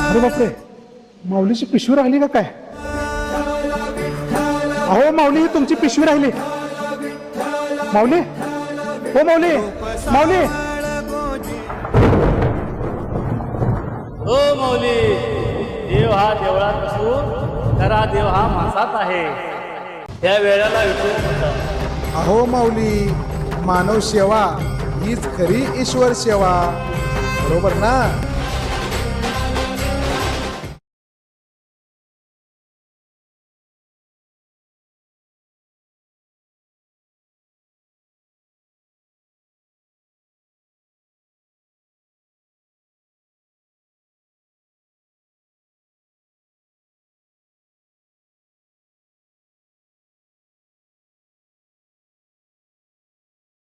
अरे बापरे, माऊलीची पिशवी राहिली का काय? अहो माऊली, तुमची पिशवी राहिली. माऊली, हो माऊली, माऊली. हो माऊली, देव हा देवळात नसून खरा देव हा माणसात आहे. त्या वेळेला विठू म्हणतात. अहो माऊली, मानव सेवा हीच खरी ईश्वर सेवा. बरोबर ना?